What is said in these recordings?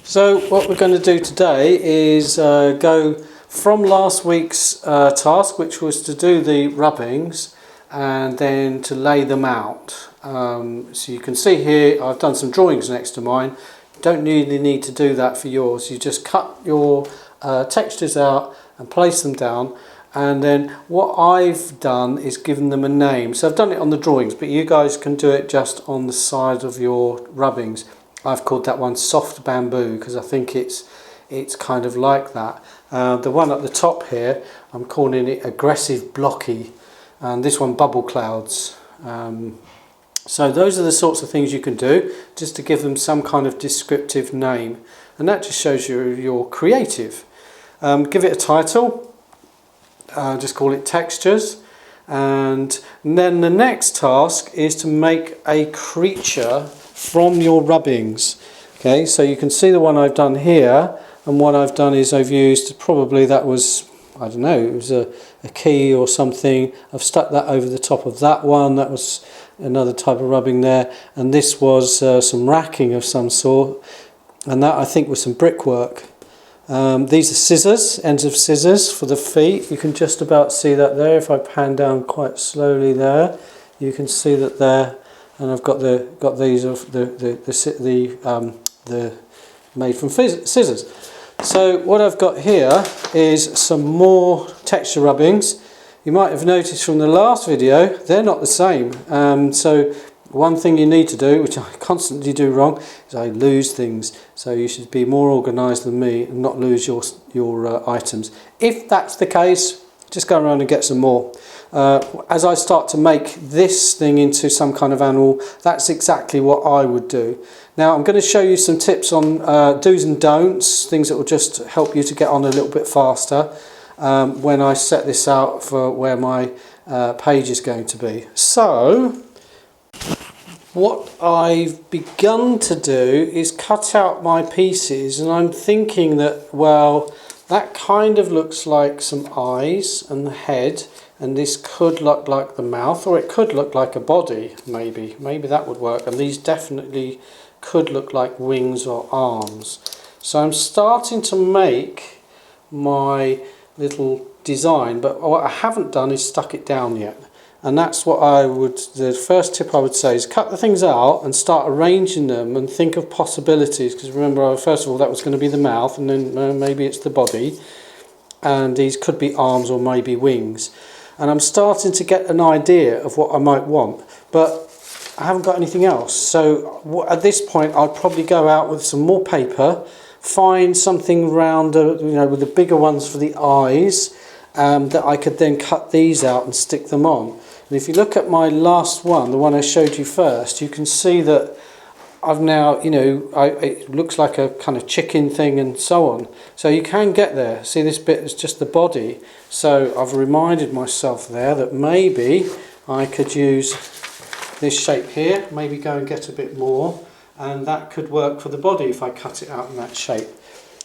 So what we're going to do today is go from last week's task, which was to do the rubbings and then to lay them out. So you can see here I've done some drawings next to mine. You don't really need to do that for yours. You just cut your textures out and place them down, and then what I've done is given them a name. So I've done it on the drawings, but you guys can do it just on the side of your rubbings. I've called that one Soft Bamboo because I think it's kind of like that. The one at the top here, I'm calling it Aggressive Blocky, and this one Bubble Clouds. So those are the sorts of things you can do just to give them some kind of descriptive name, and that just shows you're creative. Give it a title, just call it Textures, and then the next task is to make a creature from your rubbings. Okay, so you can see the one I've done here, and what I've done is I've used, probably that was, I don't know, it was a key or something. I've stuck that over the top of that one. That was another type of rubbing there, and this was some racking of some sort, and that I think was some brickwork. These are scissors, ends of scissors for the feet. You can just about see that there. If I pan down quite slowly there, you can see that there. And I've got these of the made from scissors. So what I've got here is some more texture rubbings. You might have noticed from the last video they're not the same. So one thing you need to do, which I constantly do wrong, is I lose things. So you should be more organised than me and not lose your items. If that's the case, just go around and get some more. As I start to make this thing into some kind of animal, that's exactly what I would do. Now I'm going to show you some tips on do's and don'ts, things that will just help you to get on a little bit faster when I set this out for where my page is going to be. So what I've begun to do is cut out my pieces, and I'm thinking that, well, that kind of looks like some eyes and the head, and this could look like the mouth, or it could look like a body, maybe that would work, and these definitely could look like wings or arms. So I'm starting to make my little design, but what I haven't done is stuck it down yet. And that's what the first tip I would say is cut the things out and start arranging them and think of possibilities, because remember, first of all, that was going to be the mouth, and then maybe it's the body, and these could be arms or maybe wings. And I'm starting to get an idea of what I might want, but I haven't got anything else. So at this point I'll probably go out with some more paper, find something round, with the bigger ones for the eyes, that I could then cut these out and stick them on. And if you look at my last one, the one I showed you first, you can see that I've now, it looks like a kind of chicken thing and so on. So you can get there. See, this bit is just the body. So I've reminded myself there that maybe I could use this shape here, maybe go and get a bit more, and that could work for the body if I cut it out in that shape.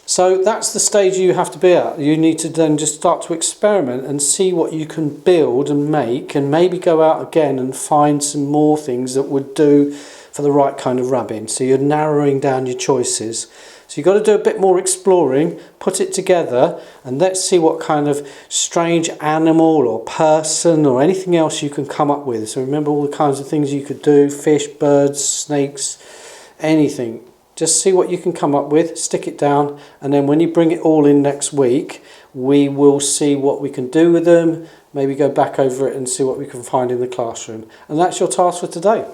So that's the stage you have to be at. You need to then just start to experiment and see what you can build and make, and maybe go out again and find some more things that would do for the right kind of rubbing. So you're narrowing down your choices. So you've got to do a bit more exploring, put it together, and let's see what kind of strange animal or person or anything else you can come up with. So remember all the kinds of things you could do: fish, birds, snakes, anything. Just see what you can come up with, stick it down, and then when you bring it all in next week, we will see what we can do with them, maybe go back over it and see what we can find in the classroom. And that's your task for today.